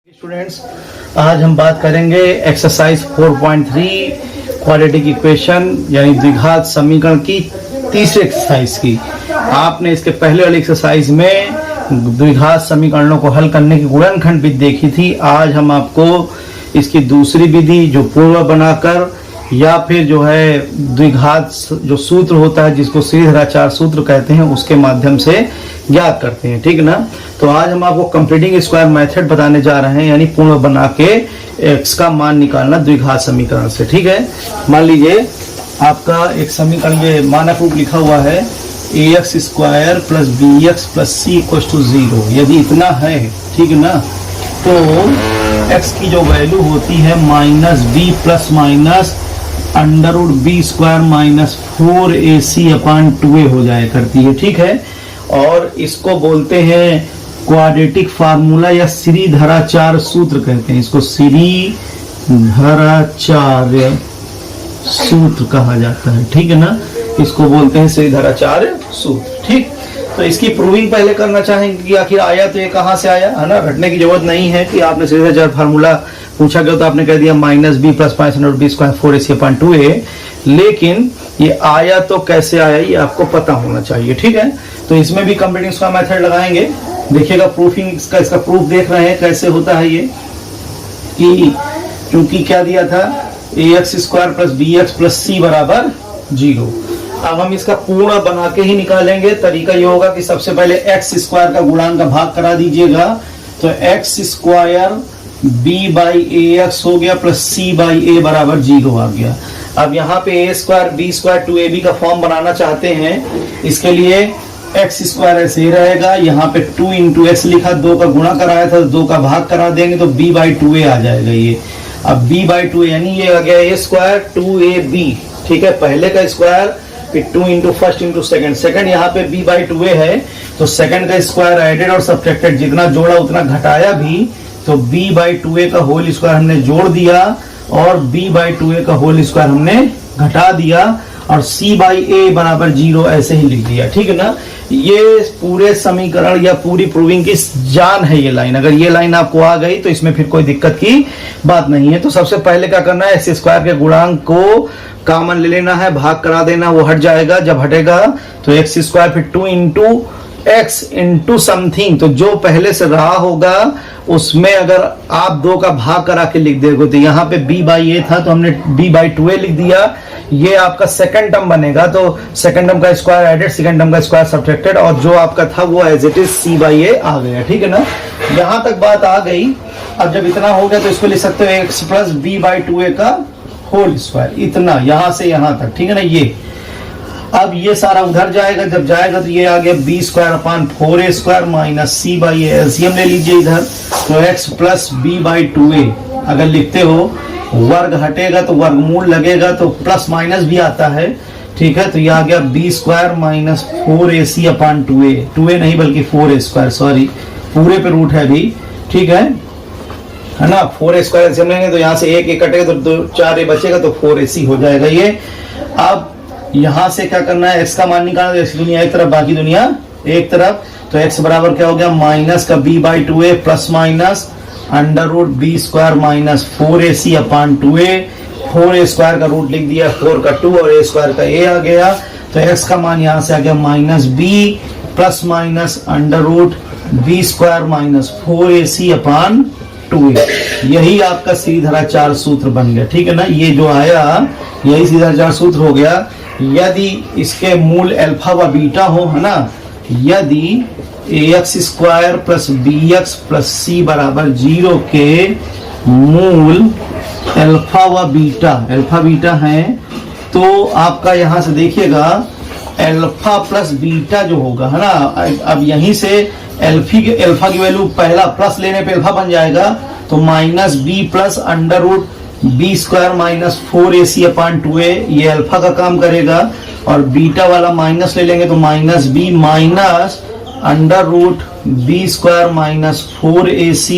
Students, आज हम बात करेंगे एक्सरसाइज 4.3 क्वाड्रेटिक इक्वेशन यानी द्विघात समीकरण की तीसरी एक्सरसाइज की। आपने इसके पहले वाली एक्सरसाइज में द्विघात समीकरणों को हल करने की गुणनखंड विधि देखी थी। आज हम आपको इसकी दूसरी विधि जो पूर्व बनाकर या फिर जो है द्विघात जो सूत्र होता है जिसको श्रीधराचार्य सूत्र कहते हैं उसके माध्यम से ज्ञात करते हैं, ठीक ना। तो आज हम आपको कंप्लीटिंग स्क्वायर मेथड बताने जा रहे हैं, यानी पूर्ण बना के x का मान निकालना द्विघात समीकरण से, ठीक है। मान लीजिए आपका एक समीकरण ये मानक रूप लिखा हुआ है ax square plus b x plus c equal to 0। यदि इतना है, ठीक ना, तो x की जो वैल्यू होती है minus b plus minus under root b square minus 4ac upon 2a हो जाया करती है, ठीक है। और इसको बोलते हैं क्वाड्रेटिक फार्मूला या श्रीधराचार्य सूत्र कहते हैं। इसको श्रीधराचार्य सूत्र कहा जाता है, ठीक है ना। इसको बोलते हैं श्रीधराचार्य सूत्र, ठीक। तो इसकी प्रूविंग पहले करना चाहेंगे कि आखिर आया तो ये कहाँ से आया, है ना। रटने की जरूरत नहीं है कि आपने श्रीधराचार्य फार्मूला पूछा गया तो आपने कह दिया minus b plus minus under root b square 4ac upon 2a, लेकिन ये आया तो कैसे आया ये आपको पता होना चाहिए, ठीक है। तो इसमें भी कंप्लीटिंग स्क्वायर मेथड लगाएंगे। देखिएगा प्रूफिंग इसका प्रूफ देख रहे हैं कैसे होता है ये, कि क्योंकि क्या दिया था ax square plus b x plus c बराबर 0। अब हम इसका पूर्ण बना के ही निकालेंगे। तरीका ये होगा कि सबसे पहले एक्स स्क्वायर का गुणांक का भाग करा दीजिएगा, तो x square b by a x हो गया प्लस सी बाई ए बराबर 0 आ गया। अब यहाँ पे ए स्क्वायर बी स्क्वायर 2ab का फॉर्म बनाना चाहते हैं, इसके लिए एक्स स्क्वायर ऐसे ही रहेगा। यहाँ पे 2 इंटू एक्स लिखा, 2 का गुणा कराया था, 2 का भाग करा देंगे तो b बाई 2a आ जाएगा ये। अब b बाई 2a यानी ये आ गया ए स्क्वायर 2ab, ठीक है। पहले का स्क्वायर फिर 2 into first into second, second यहाँ पे b बाई 2a है तो सेकंड का स्क्वायर एडेड और सब्ट्रैक्टेड, जितना जोड़ा उतना घटाया भी, तो b बाई 2a का होल स्क्वायर हमने जोड़ दिया और b बाई 2a का होल स्क्वायर हमने घटा दिया और c बाई a बराबर 0 ऐसे ही लिख दिया, ठीक है ना। ये पूरे समीकरण या पूरी प्रूविंग की जान है ये लाइन। अगर ये लाइन आपको आ गई तो इसमें फिर कोई दिक्कत की बात नहीं है। तो सबसे पहले क्या करना है, एक्स स्क्वायर के गुणांक को कॉमन ले लेना है, भाग करा देना, वो हट जाएगा। जब हटेगा तो एक्स स्क्वायर फिर 2 इंटू एक्स इंटू समथिंग, तो जो पहले से रहा होगा उसमें अगर आप 2 का भाग करा के लिख देगा तो यहाँ पे b बाई ए था तो हमने b बाई 2a लिख दिया। ये आपका सेकंड टर्म बनेगा, तो सेकंड टर्म का स्क्वायर एडेड, सेकंड टर्म का स्क्वायर सब्ट्रैक्टेड और जो आपका था वो as it is c by a आ गया, ठीक है ना। यहाँ तक बात आ गई। अब जब इतना हो गया तो इसको लिख सकते हो x plus B by 2a का होल स्क्वायर, इतना यहाँ से यहाँ तक, ठीक है ना। ये अब ये सारा उधर जाएगा, जब जाएगा तो ये आ गया b square upon 4a square minus c by a. LCM ले लीजिए इधर, तो x plus B by 2a अगर लिखते हो, वर्ग हटेगा तो वर्गमूल लगेगा तो प्लस माइनस भी आता है, ठीक है। तो ये आ गया b square minus 4ac upon 2a, 2a नहीं बल्कि 4a स्क्वायर, सॉरी पूरे पे रूट है अभी, ठीक है ना। 4a स्क्वायर एलसीएम लेंगे तो यहाँ से 1 कटेगा तो 4a बचेगा तो 4ac हो जाएगा ये। अब यहां से क्या करना है, x का मान निकालना है। दुनिया एक तरफ बाकी दुनिया एक तरफ, तो x बराबर क्या हो गया माइनस का b by 2a plus minus under root b square minus 4ac upon 2a। 4a square का रूट लिख दिया, 4 का 2 और a स्क्वायर का a आ गया। तो x का मान यहां से आ गया minus b plus minus under root b square minus 4ac upon 2a। यही आपका श्रीधराचार्य सूत्र बन गया, ठीक है ना। ये जो आया यही श्रीधराचार्य सूत्र हो गया। यदि इसके मूल अल्फा व बीटा हो, है ना, यदि ax square plus b x plus c बराबर 0 के मूल अल्फा व बीटा है, तो आपका यहां से देखिएगा अल्फा प्लस बीटा जो होगा, है ना। अब यहीं से अल्फा की वैल्यू पहला प्लस लेने पे अल्फा बन जाएगा, तो minus b plus under root b square minus 4ac upon 2a, ये अल्फा का काम करेगा। और बीटा वाला माइनस ले लेंगे तो minus b minus under root b square minus 4ac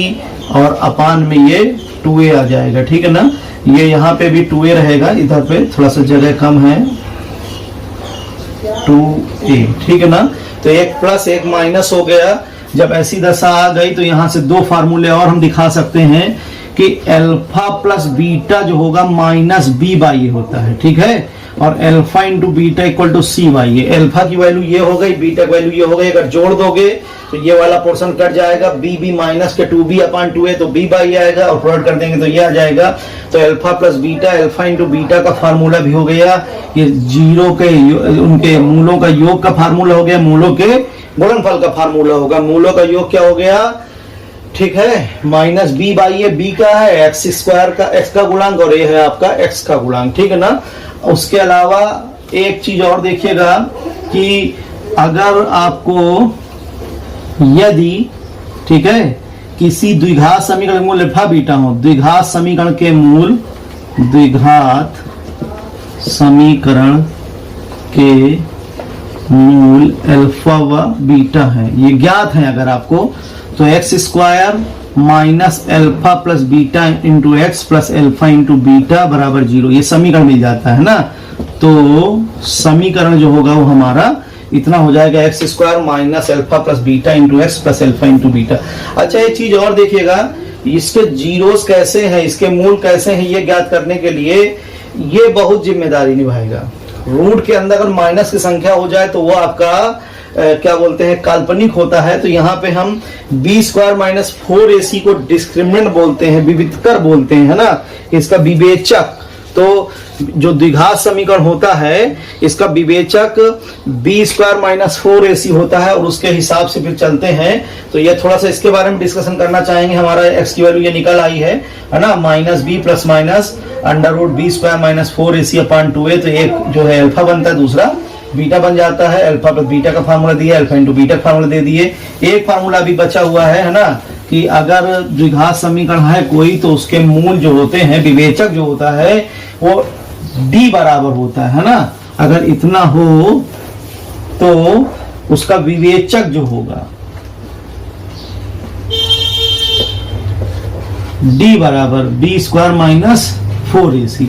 और अपान में ये 2a आ जाएगा, ठीक है ना। ये यहाँ पे भी 2a रहेगा, इधर पे थोड़ा सा जगह कम है, 2a, ठीक है ना। तो एक प्लस एक माइनस हो गया। जब ऐसी दशा आ गई तो यहां से दो फार्मूले और हम दिखा सकते हैं कि अल्फा प्लस बीटा जो होगा माइनस बी बाई ए होता है, ठीक है, और alpha into beta equal to c by a. Alpha की वैल्यू ये हो गई, बीटा की वैल्यू ये हो गई, अगर जोड़ दोगे तो ये वाला पोर्शन कट जाएगा, बी बी माइनस के 2b अपॉन 2a तो b बाई आएगा, और प्लॉट कर देंगे तो ये आ जाएगा। तो alpha plus beta, alpha into beta का फार्मूला भी हो गया, ये जीरो के उनके मूलों का योग का फार्मूला हो गया, मूलों के गुणनफल का फार्मूला होगा। मूलों का योग क्या हो गया, ठीक है, minus b by a, b का है एक्स स्क्वायर का, एक्स का गुणांक, और ये है आपका एक्स का गुणांक, ठीक है ना। उसके अलावा एक चीज और देखिएगा कि अगर आपको यदि, ठीक है, किसी द्विघात समीकरण मूल अल्फा बीटा हो, द्विघात समीकरण के मूल, द्विघात समीकरण के मूल अल्फा व बीटा है, ये ज्ञात है अगर आपको, तो x square minus alpha plus beta into x plus alpha into beta बराबर 0, ये समीकरण मिल जाता है ना। तो समीकरण जो होगा वो हमारा इतना हो जाएगा, x square minus alpha plus beta into x plus alpha into beta. अच्छा एक चीज और देखिएगा, इसके जीरोस कैसे हैं, इसके मूल कैसे हैं, ये ज्ञात करने के लिए ये बहुत जिम्मेदारी निभाएगा। रूट के अंदर अगर माइनस की संख्या हो जाए तो वो आपका क्या बोलते हैं, काल्पनिक होता है। तो यहाँ पे हम बी स्क्वायर माइनस 4ac को डिस्क्रिमिनेंट बोलते हैं, विविधकर बोलते हैं, है ना, इसका विवेचक। तो जो द्विघात समीकरण होता है इसका विवेचक बी स्क्वायर माइनस 4ac होता है, और उसके हिसाब से फिर चलते हैं। तो ये थोड़ा सा इसके बारे में डिस्कशन करना चाहेंगे। हमारा एक्स की वैल्यू ये निकल आई है ना, minus b plus minus under root b square minus 4ac upon 2a, तो एक जो है अल्फा बनता है, दूसरा बीटा बन जाता है। अल्फा प्लस बीटा का फार्मूला दिया, अल्फा इंटू बीटा का फार्मूला दे दिए। एक फार्मूला अभी बचा हुआ है ना, कि अगर द्विघात समीकरण है कोई तो उसके मूल जो होते हैं, विवेचक जो होता है वो d बराबर होता है ना। अगर इतना हो तो उसका विवेचक जो होगा d बराबर B square minus 4ac,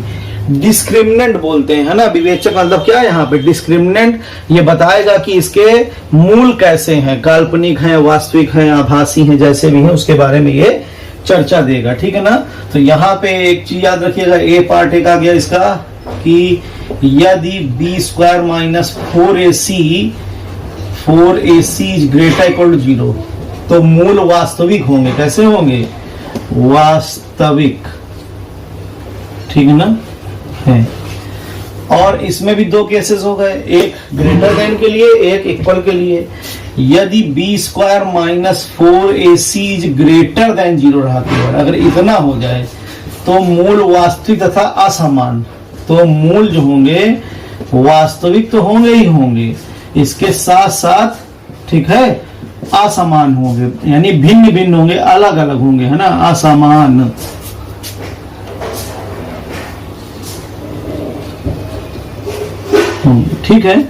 discriminant बोलते हैं, है ना। विवेचक मतलब क्या है यहाँ पे, डिस्क्रिमिनेंट। ये बताएगा कि इसके मूल कैसे हैं, काल्पनिक हैं, वास्तविक हैं, आभासी हैं, जैसे भी हैं उसके बारे में ये चर्चा देगा, ठीक है ना। तो यहाँ पे एक चीज याद रखिएगा, ए पार्ट एक आ गया इसका कि यदि b square minus 4ac is greater equal to 0, तो मूल वास्तविक होंगे। कैसे होंगे, वास्तविक, ठीक है ना है। और इसमें भी दो केसेस हो गए, एक ग्रेटर देन के लिए, एक इक्वल के लिए। यदि b square minus 4ac is greater than 0 रहा, अगर इतना हो जाए तो मूल वास्तविक तथा असमान, तो मूल जो होंगे वास्तविक तो होंगे ही होंगे, इसके साथ साथ, ठीक है, असमान होंगे, यानी भिन्न भिन्न होंगे, अलग अलग होंगे, है ना, असमान। ठीक है।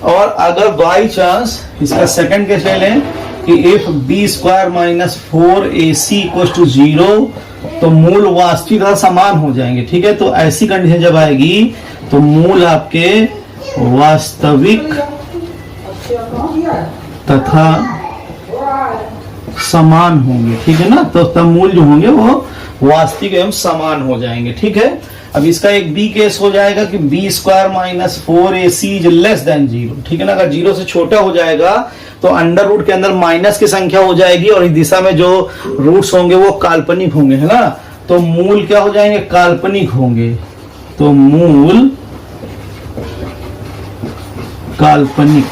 और अगर बाई चांस इसका सेकंड केस ले लें कि if b square minus 4ac equal to 0, तो मूल वास्तविक समान हो जाएंगे, ठीक है। तो ऐसी कंडीशन जब आएगी तो मूल आपके वास्तविक तथा समान होंगे, ठीक है ना। तो तब मूल जो होंगे वो वास्तविक एवं समान हो जाएंगे, ठीक है। अब इसका एक बी केस हो जाएगा कि b square minus 4ac is less than 0, ठीक है ना। अगर 0 से छोटा हो जाएगा तो अंडर रूट के अंदर माइनस की संख्या हो जाएगी, और इस दिशा में जो रूट्स होंगे वो काल्पनिक होंगे, है ना। तो मूल क्या हो जाएंगे, काल्पनिक होंगे। तो मूल काल्पनिक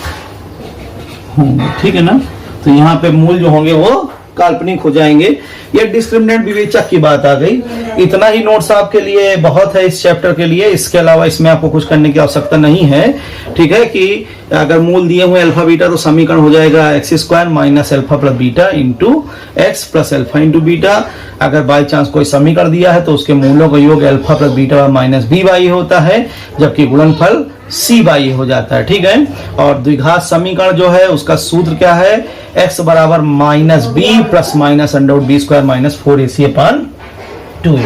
होंगे, ठीक है ना। तो यहाँ पे मूल जो होंगे वो काल्पनिक हो जाएंगे। ये डिस्क्रिमिनेंट विवेचक की बात आ गई। इतना ही नोट्स आपके लिए बहुत है इस चैप्टर के लिए, इसके अलावा इसमें आपको कुछ करने की आवश्यकता नहीं है, ठीक है। कि अगर मूल दिए हुए अल्फा बीटा तो समीकरण हो जाएगा x square minus alpha plus beta into x plus alpha into beta. अगर बाई चांस कोई समीकरण दिया है तो उसके मूलों का योग alpha plus beta minus b by होता है, जबकि गुणनफल सी बाई हो जाता है, ठीक है। और द्विघात समीकरण जो है उसका सूत्र क्या है, एक्स बराबर minus b plus minus under root b square minus 4ac upon 2a।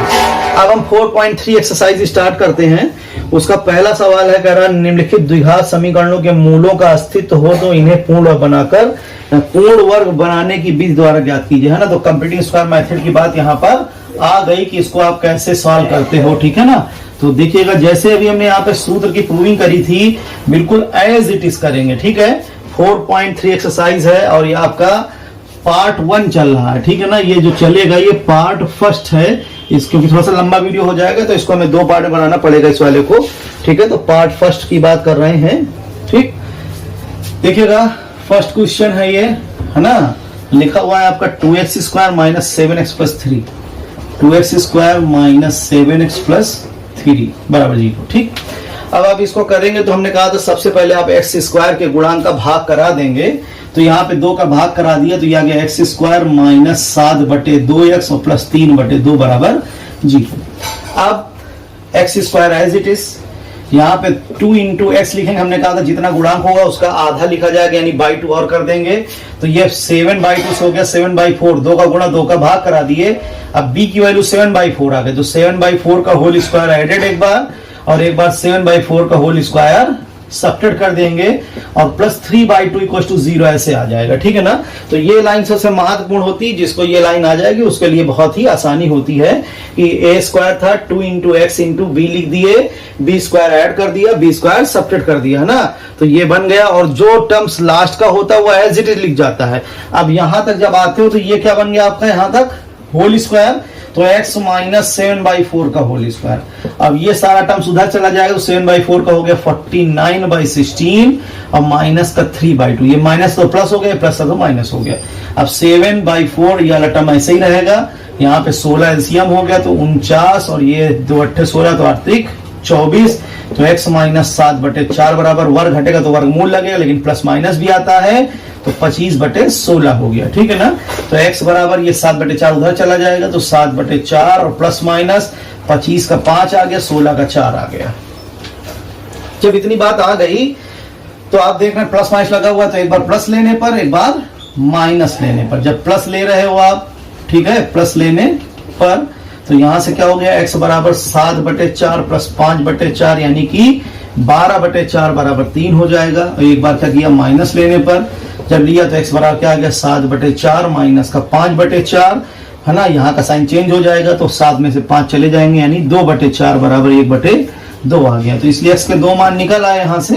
अब हम 4.3 एक्सरसाइज स्टार्ट करते हैं। उसका पहला सवाल है, कह रहा निम्नलिखित द्विघात समीकरणों के मूलों का अस्तित्व हो तो इन्हें पूर्ण वर्ग बनाकर पूर्ण वर्ग बनाने की विधि द्वारा ज्ञात कीजिए, है ना। तो कंप्यूटिंग स्क्वायर मेथड की बात यहाँ पर आ गई कि इसको आप कैसे सॉल्व करते हो, ठीक है ना। तो देखिएगा जैसे अभी हमने यहाँ पे सूत्र की प्रूविंग करी थी, बिल्कुल एज इट इज करेंगे, ठीक है। 4.3 एक्सरसाइज है और ये आपका पार्ट 1 चल रहा है, ठीक है ना। ये जो चलेगा ये पार्ट फर्स्ट है, इसको थोड़ा सा लंबा वीडियो हो जाएगा तो इसको हमें 2 पार्ट में बनाना पड़ेगा इस वाले को, ठीक है। तो पार्ट फर्स्ट की बात कर रहे हैं, ठीक। देखिएगा फर्स्ट क्वेश्चन है ये, है ना। लिखा हुआ है आपका 2x square minus 7x plus 3, 2x square minus 7x plus 3 बराबर 0, ठीक। अब आप इसको करेंगे तो हमने कहा था सबसे पहले आप x स्क्वायर के गुणांक का भाग करा देंगे, तो यहाँ पे 2 का भाग करा दिया तो ये आ गया x स्क्वायर माइनस 7/2x और प्लस 3/2 बराबर 0। अब x square as it is, यहाँ पे 2 इंटू एक्स लिखेंगे, हमने कहा था जितना गुणांक होगा उसका आधा लिखा जाएगा यानी बाई 2 और कर देंगे, तो ये 7/2 हो गया 7/4, 2 का गुणा 2 का भाग करा दिए। अब b की वैल्यू 7/4 आ गई, तो 7/4 का होल स्क्वायर एडेड एक बार और एक बार 7/4 का होल स्क्वायर सब्ट्रैक्ट कर देंगे और प्लस 3/2 इक्वल टू 0 ऐसे आ जाएगा, ठीक है ना। तो ये लाइन सबसे महत्वपूर्ण होती है, जिसको ये लाइन आ जाएगी उसके लिए बहुत ही आसानी होती है कि a स्क्वायर था 2 इंटू एक्स इंटू बी लिख दिए, b स्क्वायर ऐड कर दिया, b स्क्वायर सब्ट्रैक्ट कर दिया, है ना। तो ये बन गया और जो टर्म्स लास्ट का होता है वो एज इट इज लिख जाता है। अब यहां तक जब आते हो तो ये क्या बन गया आपका यहां तक होल स्क्वायर, तो x माइनस 7/4 का होल स्क्वायर। अब ये सारा टर्म उधर चला जाएगा तो 7/4 का हो गया 49/16 और माइनस का 3/2, ये माइनस तो प्लस हो गया, प्लस तो माइनस हो गया। अब 7/4 ये वाला टर्म ऐसे ही रहेगा, यहाँ पे 16 एलसीएम हो गया तो 49 और ये 2 8 16 तो 8 24, तो x माइनस 7/4 बराबर, वर्ग घटेगा तो वर्गमूल लगेगा लेकिन प्लस माइनस भी आता है, तो 25/16 हो गया, ठीक है ना। तो x बराबर ये 7/4 उधर चला जाएगा तो 7/4 और प्लस माइनस 25 का 5 आ गया, 16 का 4 आ गया। जब इतनी बात आ गई तो आप देख रहे हैं प्लस माइनस लगा हुआ, तो एक बार प्लस लेने पर एक बार माइनस लेने पर, जब प्लस ले रहे हो आप, ठीक है, प्लस लेने पर तो यहां से क्या हो गया x बराबर 7/4 प्लस 5/4 यानी कि 12/4 बराबर 3 हो जाएगा। और एक बार क्या किया माइनस लेने पर जब लिया तो x बराबर क्या आ गया 7/4 माइनस का 5/4, है ना। यहाँ का साइन चेंज हो जाएगा तो 7 में से 5 चले जाएंगे यानी 2/4 बराबर 1/2 आ गया। तो इसलिए x के 2 मान निकल आए यहाँ से,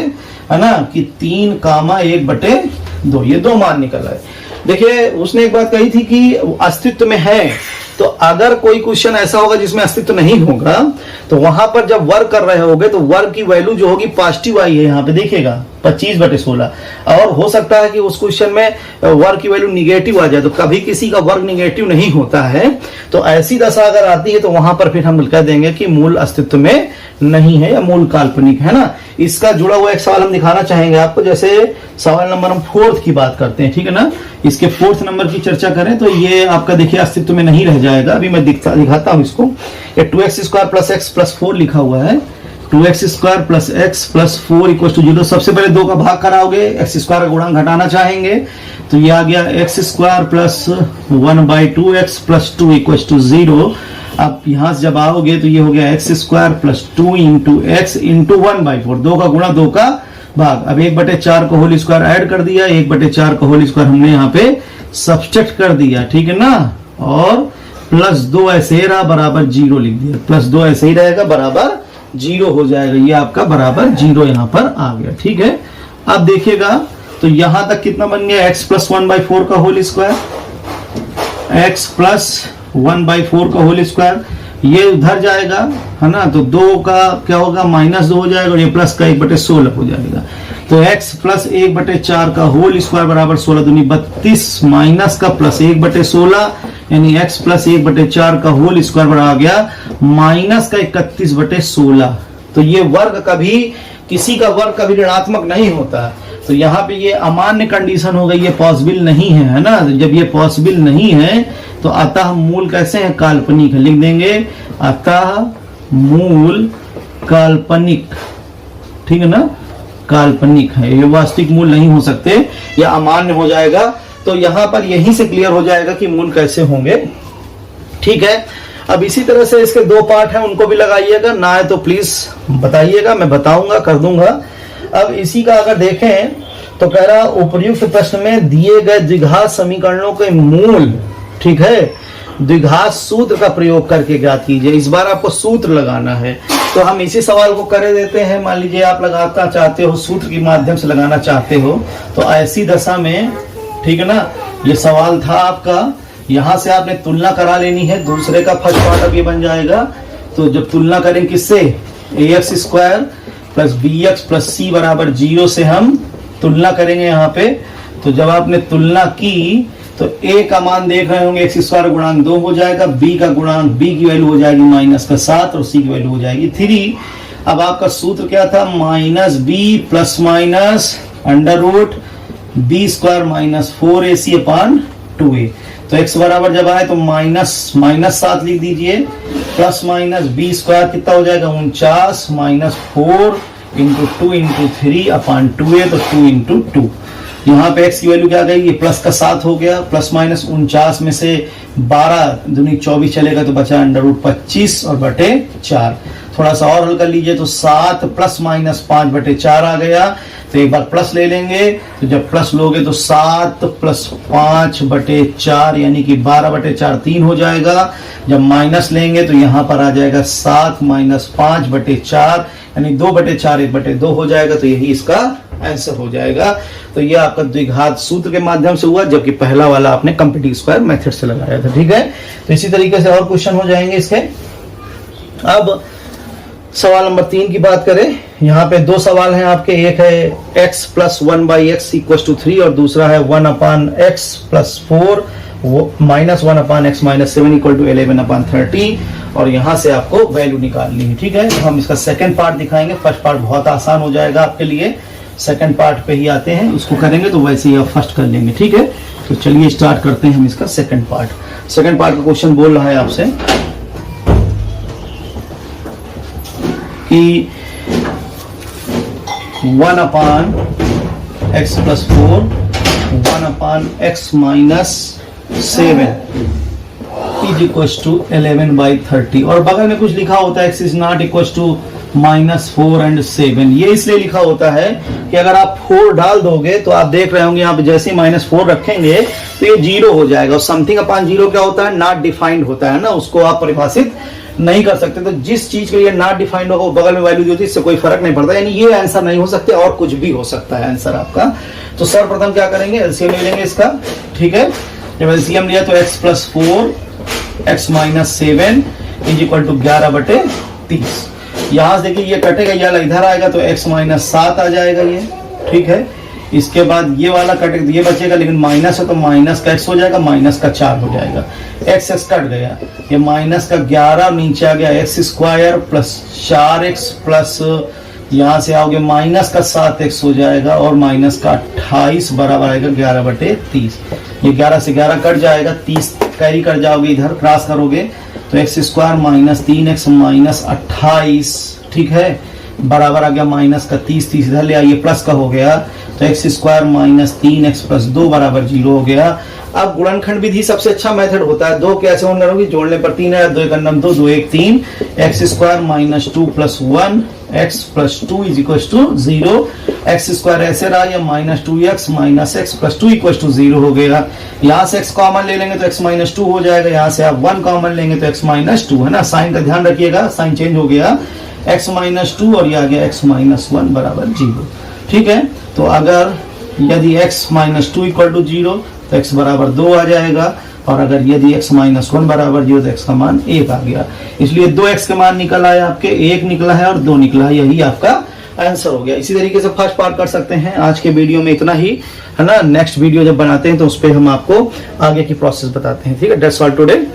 है ना, कि 3, 1/2 ये 2 मान निकल आए। देखिए उसने एक बात कही थी कि अस्तित्व में है, तो अगर कोई क्वेश्चन ऐसा होगा जिसमें अस्तित्व नहीं होगा तो वहां पर जब वर्ग कर रहे होगे तो वर्ग की वैल्यू जो होगी पॉजिटिव आई है, यहाँ पे देखिएगा 25/16, और हो सकता है कि उस क्वेश्चन में वर्ग की वैल्यू निगेटिव आ जाए, तो कभी किसी का वर्ग निगेटिव नहीं होता है। तो ऐसी दशा अगर आती है तो वहां पर फिर हम कह देंगे कि मूल अस्तित्व में नहीं है या मूल काल्पनिक है ना। इसका जुड़ा हुआ एक सवाल हम दिखाना चाहेंगे आपको, जैसे सवाल नंबर हम 4 की बात करते हैं, ठीक है ना। इसके 4th नंबर की चर्चा करें तो ये आपका देखिए अस्तित्व में नहीं रह जाएगा। अभी मैं दिखाता हूं इसको, ये 2x square plus x plus 4 लिखा हुआ है, 2x square plus x plus 4 equal to 0। सबसे पहले 2 का भाग कराओगे, x स्क्वायर का गुणांक घटाना चाहेंगे तो ये आ गया x square plus 1/2x plus 2 equal to 0। अब यहां से जब आओगे तो ये हो गया x square plus 2 into x into 1/4, 2 का गुणा 2 का भाग। अब 1/4 का होल स्क्वायर ऐड कर दिया, 1/4 का होल स्क्वायर हमने यहाँ पे सब्सट्रैक्ट कर दिया, ठीक है ना। और प्लस 2 ऐसे ही रहा बराबर 0 लिख दिया, प्लस 2 ऐसे ही रहेगा बराबर 0 हो जाएगा, ये आपका बराबर 0 यहाँ पर आ गया, ठीक है। अब देखिएगा तो यहां तक कितना बन गया x प्लस 1/4 का होल स्क्वायर, x प्लस 1/4 का होल स्क्वायर, ये उधर जाएगा, है ना। तो 2 का क्या होगा -2 हो जाएगा और ये प्लस का 1/16 हो जाएगा। तो x प्लस 1/4 का होल स्क्वायर बराबर 16 दूनी 32 माइनस का प्लस 1/16 यानी x प्लस 1/4 का होल स्क्वायर बराबर आ गया माइनस का 31/16। तो ये वर्ग कभी किसी का वर्ग कभी ऋणात्मक नहीं होता, तो यहाँ पे ये अमान्य कंडीशन हो गई, ये पॉसिबल नहीं है ना। जब ये पॉसिबल नहीं है तो अतः मूल कैसे है काल्पनिक है, लिख देंगे अतः मूल काल्पनिक, ठीक है ना, काल्पनिक है, ये वास्तविक मूल नहीं हो सकते या अमान्य हो जाएगा। तो यहां पर यहीं से क्लियर हो जाएगा कि मूल कैसे होंगे, ठीक है। अब इसी तरह से इसके दो पार्ट हैं, उनको भी लगाइएगा, ना है तो प्लीज बताइएगा, मैं बताऊंगा, कर दूंगा। अब इसी का अगर देखें तो कह रहा उपर्युक्त प्रश्न में दिए गए द्विघात समीकरणों के मूल, ठीक है, द्विघात सूत्र का प्रयोग करके ज्ञात कीजिए। इस बार आपको सूत्र लगाना है, तो हम इसी सवाल को कर देते हैं। मान लीजिए आप लगाना चाहते हो, सूत्र के माध्यम से लगाना चाहते हो, तो ऐसी दशा में, ठीक है ना, ये सवाल था आपका, यहां से आपने तुलना करा लेनी है, दूसरे का फर्स्ट पार्ट अब ये बन जाएगा। तो जब तुलना करें किससे, ax square plus bx plus c बराबर 0 से हम तुलना करेंगे यहाँ पे। तो जब आपने तुलना की तो a का मान देख रहे होंगे x स्क्वायर गुणांक 2 हो जाएगा, b का गुणांक, b की वैल्यू हो जाएगी -7 और c की वैल्यू हो जाएगी 3। अब आपका सूत्र क्या था, -b plus minus under root b square minus 4ac upon 2a। तो x बराबर जब आए तो -7 लिख दीजिए, प्लस माइनस b स्क्वायर कितना हो जाएगा 49 माइनस 4 इंटू 2 इंटू 3 अपान 2a, तो 2 इंटू 2। यहाँ पे x की वैल्यू क्या आ गई, ये प्लस का 7 हो गया, प्लस माइनस 49 में से 12 दूनी 24 चलेगा तो बचा अंडर रूट 25 और बटे 4। थोड़ा सा और हल कर लीजिए तो 7 प्लस माइनस 5 बटे 4 आ गया। तो एक बार प्लस ले लेंगे, तो जब प्लस लोगे तो 7 प्लस 5 बटे 4 यानी कि 12 बटे 4 3 हो जाएगा। जब माइनस लेंगे तो यहाँ पर आ जाएगा 7 माइनस 5 बटे 4 यानी 2 बटे 4 1 बटे 2 हो जाएगा। तो यही इसका आंसर हो जाएगा। तो ये आपका द्विघात सूत्र के माध्यम से हुआ, जबकि पहला वाला आपने कंप्लीट स्क्वायर मेथड से लगाया था, ठीक है। तो इसी तरीके से और क्वेश्चन हो जाएंगे इसके। अब सवाल नंबर 3 की बात करें, यहाँ पे दो सवाल हैं आपके, एक है x plus 1/x equal to 3 और दूसरा है 1/x plus 4 minus 1/x minus 7 equal to 11/30 और यहाँ से आपको वैल्यू निकालनी है, ठीक है। तो हम इसका सेकंड पार्ट दिखाएंगे, फर्स्ट पार्ट बहुत आसान हो जाएगा आपके लिए, सेकंड पार्ट पे ही आते हैं, उसको करेंगे तो वैसे ही आप फर्स्ट कर लेंगे, ठीक है। तो चलिए स्टार्ट करते हैं हम इसका सेकंड पार्ट। सेकंड पार्ट का क्वेश्चन बोल रहा है आपसे कि 1/x plus 4 1/x minus 7 is equal to 11/30 और बगल में कुछ लिखा होता है x is not equal to -4 and 7। ये इसलिए लिखा होता है कि अगर आप 4 डाल दोगे तो आप देख रहे होंगे यहाँ पे जैसे -4 रखेंगे तो ये 0 हो जाएगा। और समथिंग अपॉन 0 क्या होता है, नॉट डिफाइंड होता है ना, उसको आप परिभाषित नहीं कर सकते। तो जिस चीज के लिए नॉट डिफाइंड होगा वो बगल में वैल्यू दी होती है, इससे कोई फर्क नहीं पड़ता, यानी ये आंसर नहीं हो सकते और कुछ भी हो सकता है आंसर आपका। तो सर्वप्रथम क्या करेंगे, एलसीएम ले लेंगे इसका, ठीक है। जब एलसीएम लिया तो x plus 4 x minus 7 is equal to 11/30। यहां से देखिए ये कटेगा, ये वाला इधर आएगा तो x माइनस 7 आ जाएगा ये, ठीक है। इसके बाद ये वाला कटेगा तो ये बचेगा, लेकिन माइनस है तो माइनस का x हो जाएगा, माइनस का 4 हो जाएगा, x कट गया, ये माइनस का 11 नीचे आ गया x square plus 4x plus यहाँ से आओगे माइनस का 7x हो जाएगा और माइनस का 28 बराबर आएगा 11/30। ये 11 से 11 कट जाएगा, 30 कैरी कर जाओगे, इधर क्रॉस करोगे तो x square minus 3x minus 28, ठीक है, बराबर आ गया माइनस का 30 इधर ले आइए, प्लस का हो गया तो x square minus 3x plus 2 बराबर 0 हो गया। अब गुणनखंड विधि सबसे अच्छा मेथड होता है, दो कैसे होंगे, जोड़ने पर 3 है, 2 1 2 2 1 3, x square minus 2 plus 1 x plus 2 is equal to 0, x square ऐसे रहा, या minus 2x minus x plus 2 equal to 0 हो गया। यहाँ से x कॉमन ले लेंगे तो x माइनस 2 हो जाएगा, यहाँ से आप 1 कॉमन लेंगे तो x माइनस 2 है ना, साइन का ध्यान रखिएगा, साइन चेंज हो गया, x माइनस 2 और ये आ गया x माइनस 1 बराबर 0, ठीक है। तो अगर यदि x माइनस 2 इक्वल टू 0 तो x बराबर 2 आ जाएगा, और अगर यदि x माइनस 1 बराबर 0 तो x का मान 1 आ गया। इसलिए 2x के मान निकल आए आपके, 1 निकला है और 2 निकला है, यही आपका आंसर हो गया। इसी तरीके से फर्स्ट पार्ट कर सकते हैं। आज के वीडियो में इतना ही है ना, नेक्स्ट वीडियो जब बनाते हैं तो उस पर हम आपको आगे की प्रोसेस बताते हैं, ठीक है। That's all today.